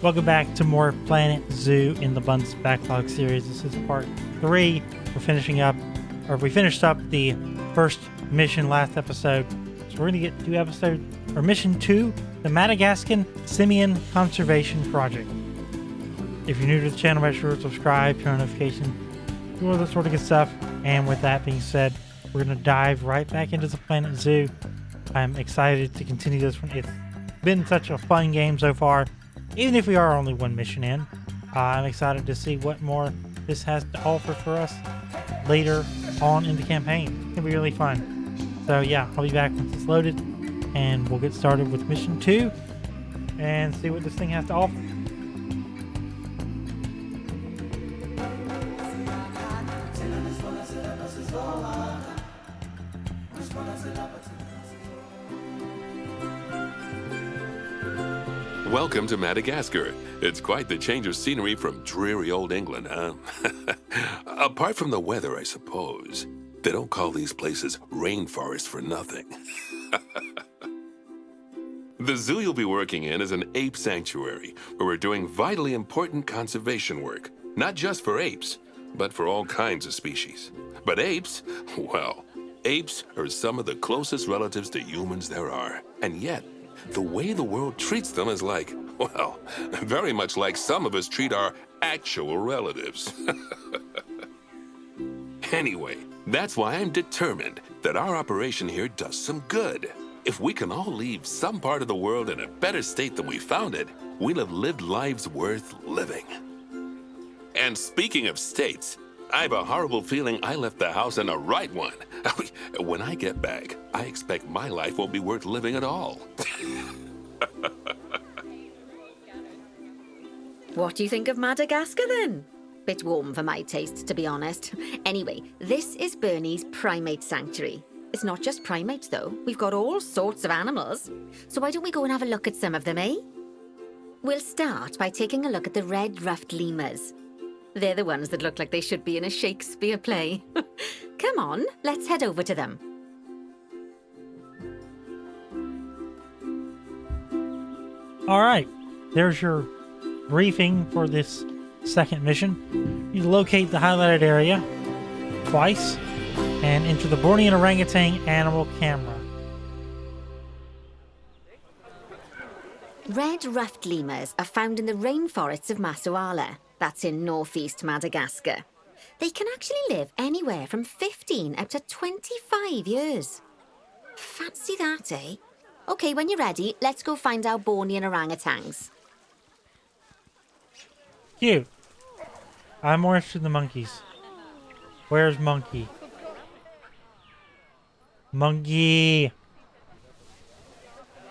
Welcome back to more Planet Zoo in the Buns Backlog series. This is part 3. We finished up the first mission last episode. So we're going to get to mission 2, the Madagascar Simian Conservation Project. If you're new to the channel, make sure to subscribe, turn on notifications, do all that sort of good stuff. And with that being said, we're going to dive right back into the Planet Zoo. I'm excited to continue this one. It's been such a fun game so far, even if we are only one mission in. I'm excited to see what more this has to offer for us later on in the campaign. It's going to be really fun. So yeah, I'll be back once it's loaded, and we'll get started with mission 2 and see what this thing has to offer. Welcome to Madagascar. It's quite the change of scenery from dreary old England, huh? Apart from the weather, I suppose. They don't call these places rainforests for nothing. The zoo you'll be working in is an ape sanctuary, where we're doing vitally important conservation work. Not just for apes, but for all kinds of species. But apes, well, apes are some of the closest relatives to humans there are. And yet, the way the world treats them is like, well, very much like some of us treat our actual relatives. Anyway, that's why I'm determined that our operation here does some good. If we can all leave some part of the world in a better state than we found it, we'll have lived lives worth living. And speaking of states, I have a horrible feeling I left the house in the right one. When I get back, I expect my life won't be worth living at all. What do you think of Madagascar then? Bit warm for my taste, to be honest. Anyway, this is Bernie's primate sanctuary. It's not just primates though. We've got all sorts of animals. So why don't we go and have a look at some of them, eh? We'll start by taking a look at the red-ruffed lemurs. They're the ones that look like they should be in a Shakespeare play. Come on, let's head over to them. All right, there's your briefing for this second mission. You locate the highlighted area twice and enter the Bornean orangutan animal camera. Red-ruffed lemurs are found in the rainforests of Masoala. That's in northeast Madagascar. They can actually live anywhere from 15 up to 25 years. Fancy that, eh? Okay, when you're ready, let's go find our Bornean orangutans. Cute. I'm more interested in the monkeys. Where's Monkey? Monkey!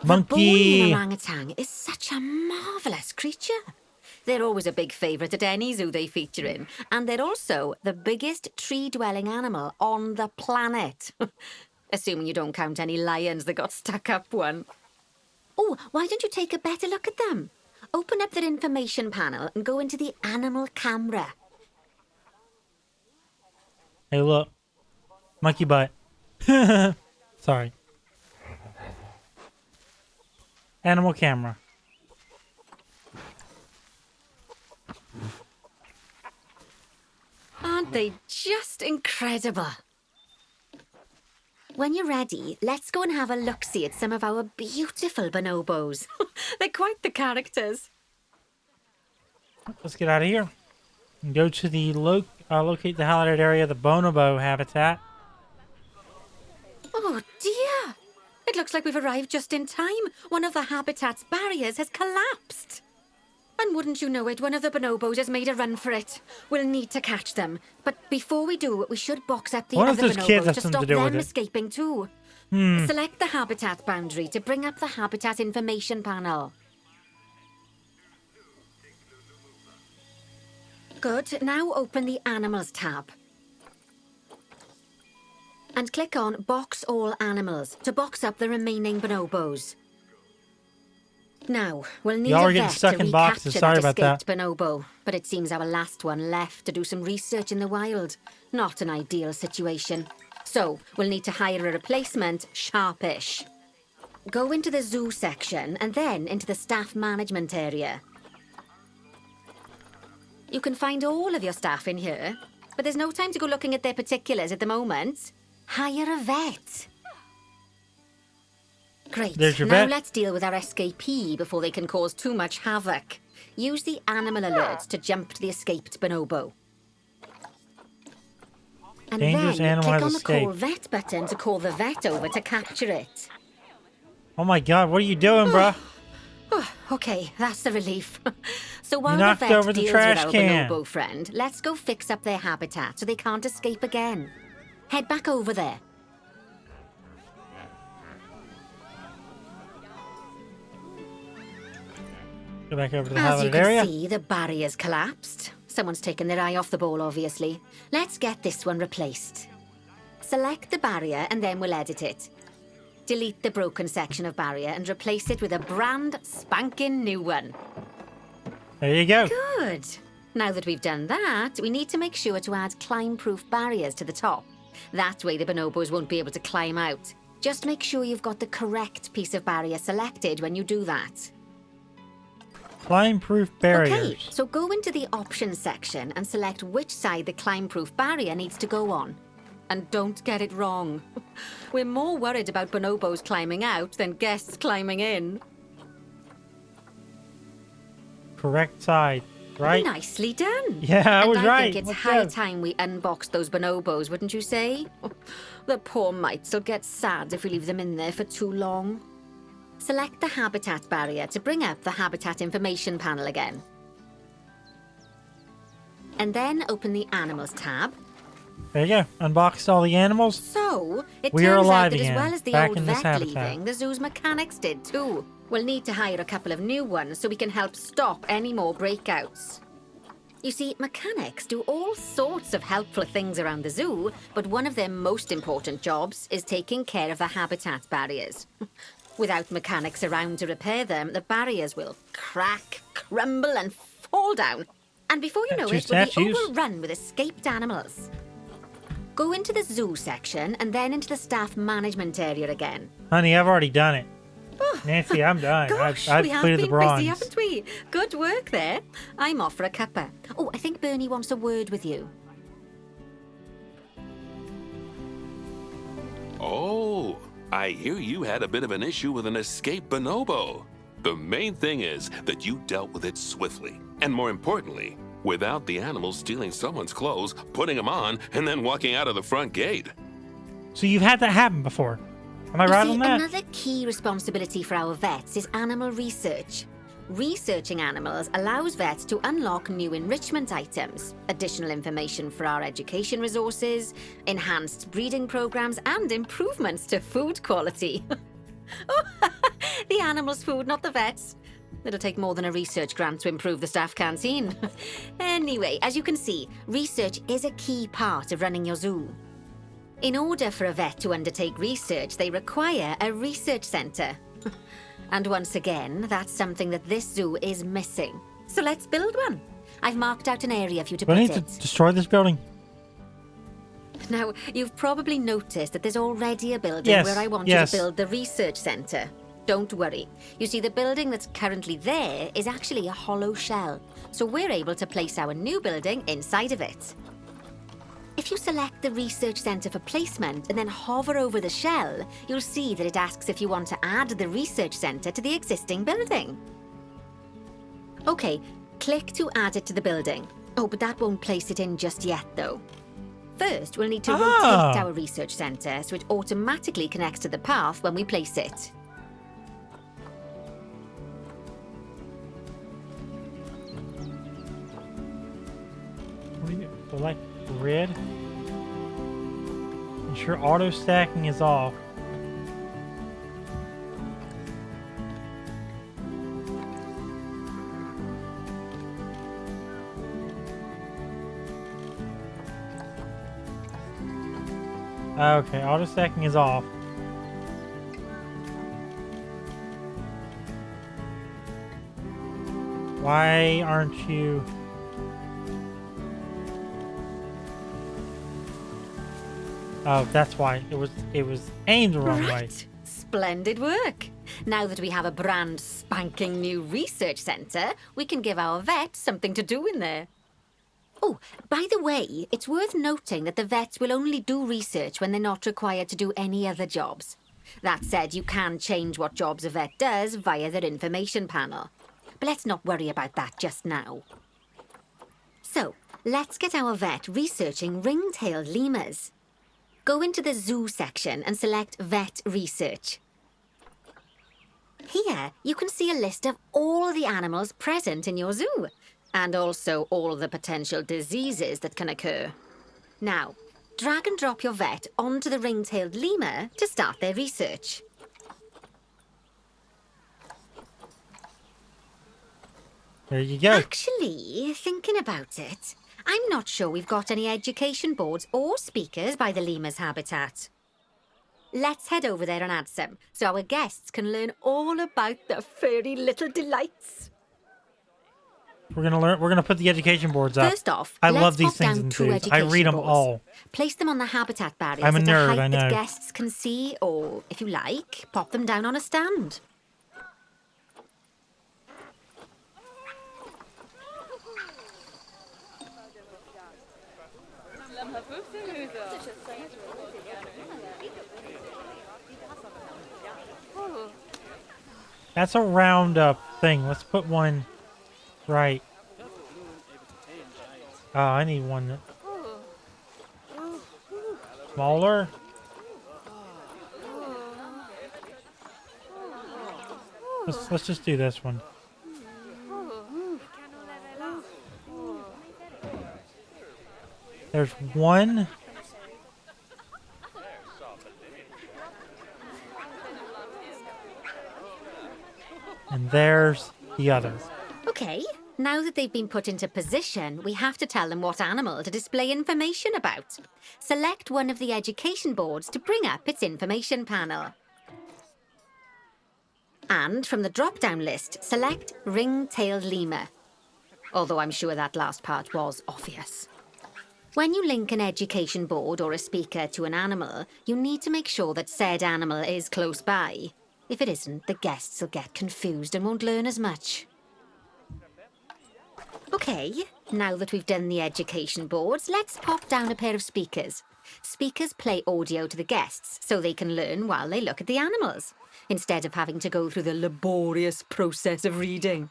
Monkey! The Bornean orangutan is such a marvellous creature. They're always a big favourite at any zoo they feature in. And they're also the biggest tree-dwelling animal on the planet. Assuming you don't count any lions that got stuck up one. Oh, why don't you take a better look at them? Open up their information panel and go into the animal camera. Hey, look. Monkey butt. Sorry. Animal camera. Aren't they just incredible? When you're ready, let's go and have a look-see at some of our beautiful bonobos. They're quite the characters. Let's get out of here and go to the locate the highlighted area, the bonobo habitat. Oh dear! It looks like we've arrived just in time. One of the habitat's barriers has collapsed. And wouldn't you know it, one of the bonobos has made a run for it. We'll need to catch them. But before we do, we should box up the other bonobos to stop them escaping too. Select the habitat boundary to bring up the habitat information panel. Good. Now open the Animals tab. And click on Box All Animals to box up the remaining bonobos. Now, we'll need a vet to recapture that escaped bonobo, but it seems our last one left to do some research in the wild. Not an ideal situation. So, we'll need to hire a replacement, sharpish. Go into the zoo section and then into the staff management area. You can find all of your staff in here, but there's no time to go looking at their particulars at the moment. Hire a vet. Great. There's your now vet. let's deal with our escapee before they can cause too much havoc. Use the animal alerts to jump to the escaped bonobo. And Dangerous then animal click has on the escaped. call vet button to call the vet over to capture it. Oh my god, what are you doing, bruh? Okay, that's a relief. So while knocked the vet over the deals trash with our can. bonobo friend, let's go fix up their habitat so they can't escape again. Head back over there. Go back over to the As you highlighted can area. see, the barrier's collapsed. Someone's taken their eye off the ball, obviously. Let's get this one replaced. Select the barrier and then we'll edit it. Delete the broken section of barrier and replace it with a brand spanking new one. There you go. Good. Now that we've done that, we need to make sure to add climb-proof barriers to the top. That way the bonobos won't be able to climb out. Just make sure you've got the correct piece of barrier selected when you do that. Climb-proof barriers. Okay, so go into the options section and select which side the climb-proof barrier needs to go on. And don't get it wrong. We're more worried about bonobos climbing out than guests climbing in. Correct side, right? Nicely done. Yeah, I was and right. I think it's Let's high go. time we unbox those bonobos, wouldn't you say? The poor mites will get sad if we leave them in there for too long. Select the habitat barrier to bring up the habitat information panel again. And then open the animals tab. There you go. Unboxed all the animals. So, it We are turns out alive that again, as well as the back old in this vet habitat. leaving, the zoo's mechanics did too. We'll need to hire a couple of new ones so we can help stop any more breakouts. You see, mechanics do all sorts of helpful things around the zoo, but one of their most important jobs is taking care of the habitat barriers. Without mechanics around to repair them, the barriers will crack, crumble, and fall down. And before you know it, we'll be Statues. overrun with escaped animals. Go into the zoo section and then into the staff management area again. Honey, I've already done it. Nancy, I'm done. Gosh, I've we have cleared been the bronze. busy, haven't we? Good work there. I'm off for a cuppa. Oh, I think Bernie wants a word with you. Oh, I hear you had a bit of an issue with an escaped bonobo. The main thing is that you dealt with it swiftly. And more importantly, without the animal stealing someone's clothes, putting them on, and then walking out of the front gate. So you've had that happen before. Am I You right see, on that? another key responsibility for our vets is animal research. Researching animals allows vets to unlock new enrichment items, additional information for our education resources, enhanced breeding programs, and improvements to food quality. Oh, the animals' food, not the vets. It'll take more than a research grant to improve the staff canteen. Anyway, as you can see, research is a key part of running your zoo. In order for a vet to undertake research, they require a research centre. And once again, that's something that this zoo is missing. So let's build one. I've marked out an area for you to Do I put need it. to destroy this building? Now, you've probably noticed that there's already a building Yes, where I want yes. you to build the research centre. Don't worry. You see, the building that's currently there is actually a hollow shell. So we're able to place our new building inside of it. If you select the research centre for placement and then hover over the shell, you'll see that it asks if you want to add the research centre to the existing building. Okay, click to add it to the building. Oh, but that won't place it in just yet, though. First, we'll need to rotate our research centre so it automatically connects to the path when we place it. What do you select grid? Ensure auto stacking is off. Okay, auto stacking is off. Why aren't you? Oh, that's why. It was aimed the wrong way. Right. Splendid work. Now that we have a brand spanking new research centre, we can give our vet something to do in there. Oh, by the way, it's worth noting that the vets will only do research when they're not required to do any other jobs. That said, you can change what jobs a vet does via their information panel. But let's not worry about that just now. So, let's get our vet researching ring-tailed lemurs. Go into the zoo section and select Vet Research. Here, you can see a list of all the animals present in your zoo, and also all the potential diseases that can occur. Now, drag and drop your vet onto the ring-tailed lemur to start their research. There you go. Actually, thinking about it, I'm not sure we've got any education boards or speakers by the lemur's habitat. Let's head over there and add some, so our guests can learn all about the furry little delights. We're gonna put the education boards up. First off, I let's love these pop things down in 2 zoos. I education read them boards. all. Place them on the habitat barriers I'm a at nerd, a height I know. that guests can see, or, if you like, pop them down on a stand. That's a roundup thing. Let's put one right. Oh, I need one that smaller. Let's just do this one. There's one. And there's the other. Okay, now that they've been put into position, we have to tell them what animal to display information about. Select one of the education boards to bring up its information panel. And from the drop-down list, select ring-tailed lemur. Although I'm sure that last part was obvious. When you link an education board or a speaker to an animal, you need to make sure that said animal is close by. If it isn't, the guests will get confused and won't learn as much. Okay, now that we've done the education boards, let's pop down a pair of speakers. Speakers play audio to the guests so they can learn while they look at the animals, instead of having to go through the laborious process of reading.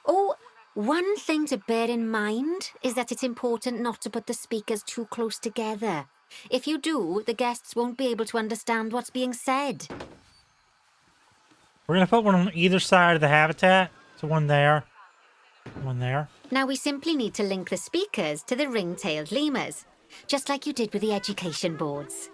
Oh, one thing to bear in mind is that it's important not to put the speakers too close together. If you do, the guests won't be able to understand what's being said. We're going to put one on either side of the habitat. So one there, one there. Now we simply need to link the speakers to the ring-tailed lemurs, just like you did with the education boards.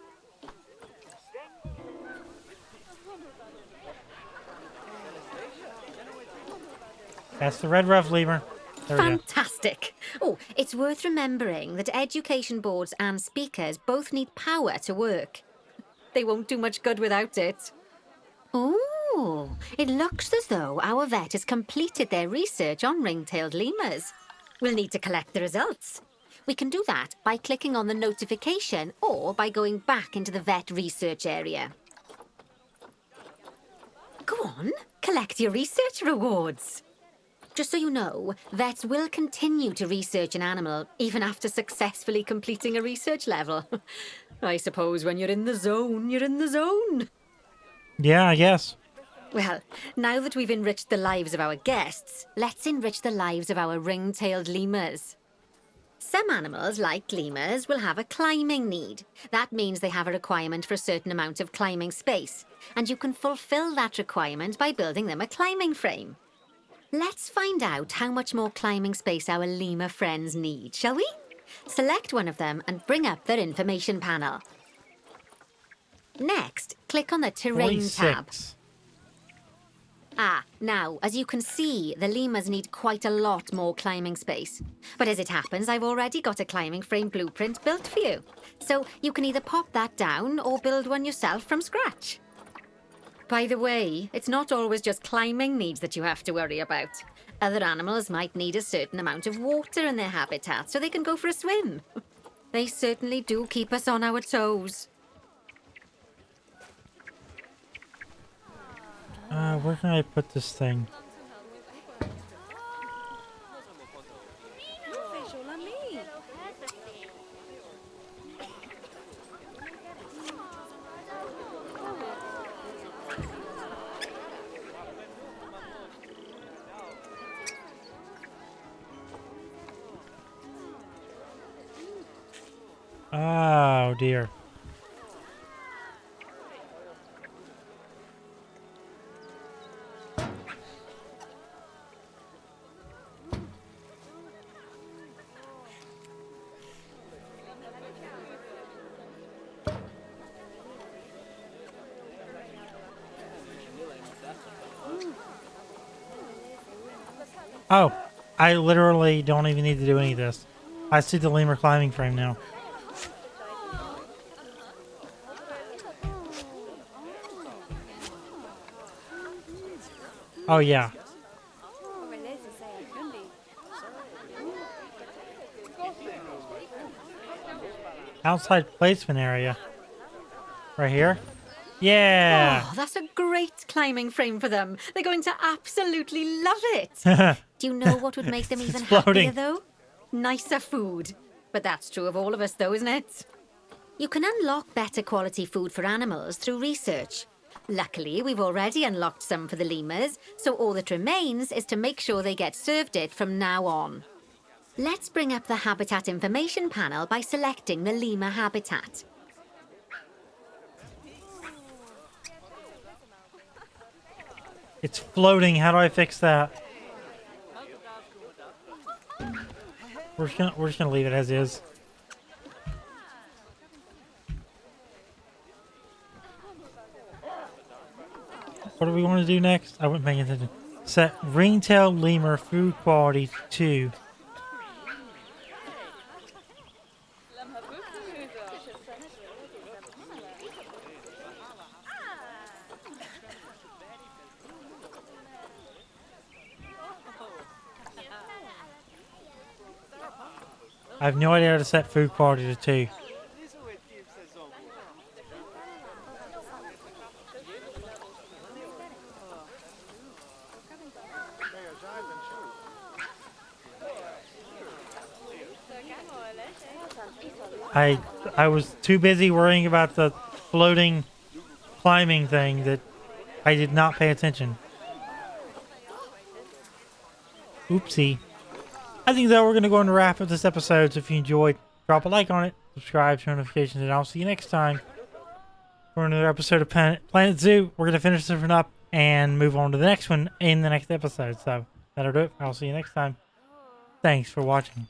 That's the red ruff lemur. There we go. Fantastic! Oh, it's worth remembering that education boards and speakers both need power to work. They won't do much good without it. Oh, it looks as though our vet has completed their research on ring-tailed lemurs. We'll need to collect the results. We can do that by clicking on the notification or by going back into the vet research area. Go on, collect your research rewards. Just so you know, vets will continue to research an animal even after successfully completing a research level. I suppose when you're in the zone, you're in the zone. Yeah, I guess. Well, now that we've enriched the lives of our guests, let's enrich the lives of our ring-tailed lemurs. Some animals, like lemurs, will have a climbing need. That means they have a requirement for a certain amount of climbing space, and you can fulfill that requirement by building them a climbing frame. Let's find out how much more climbing space our lemur friends need, shall we? Select one of them and bring up their information panel. Next, click on the Terrain tab. 46. Now, as you can see, the lemurs need quite a lot more climbing space. But as it happens, I've already got a climbing frame blueprint built for you. So you can either pop that down or build one yourself from scratch. By the way, it's not always just climbing needs that you have to worry about. Other animals might need a certain amount of water in their habitat so they can go for a swim. They certainly do keep us on our toes. Where can I put this thing? Oh, dear. Oh, I literally don't even need to do any of this. I see the lemur climbing frame now. Oh, yeah. Outside placement area. Right here? Yeah! Oh, that's a great climbing frame for them. They're going to absolutely love it. Do you know what would make them even Exploding. happier, though? Nicer food. But that's true of all of us, though, isn't it? You can unlock better quality food for animals through research. Luckily, we've already unlocked some for the lemurs, so all that remains is to make sure they get served it from now on. Let's bring up the habitat information panel by selecting the lemur habitat. It's floating. How do I fix that? We're just gonna leave it as is. What do we want to do next? I wasn't paying attention. Set ringtail lemur food quality to 2. I have no idea how to set food quality to 2. I was too busy worrying about the floating climbing thing that I did not pay attention. Oopsie. I think that we're going to go on to wrap up this episode. So if you enjoyed, drop a like on it, subscribe, turn notifications, and I'll see you next time for another episode of Planet Zoo. We're going to finish this one up and move on to the next one in the next episode. So that'll do it. I'll see you next time. Thanks for watching.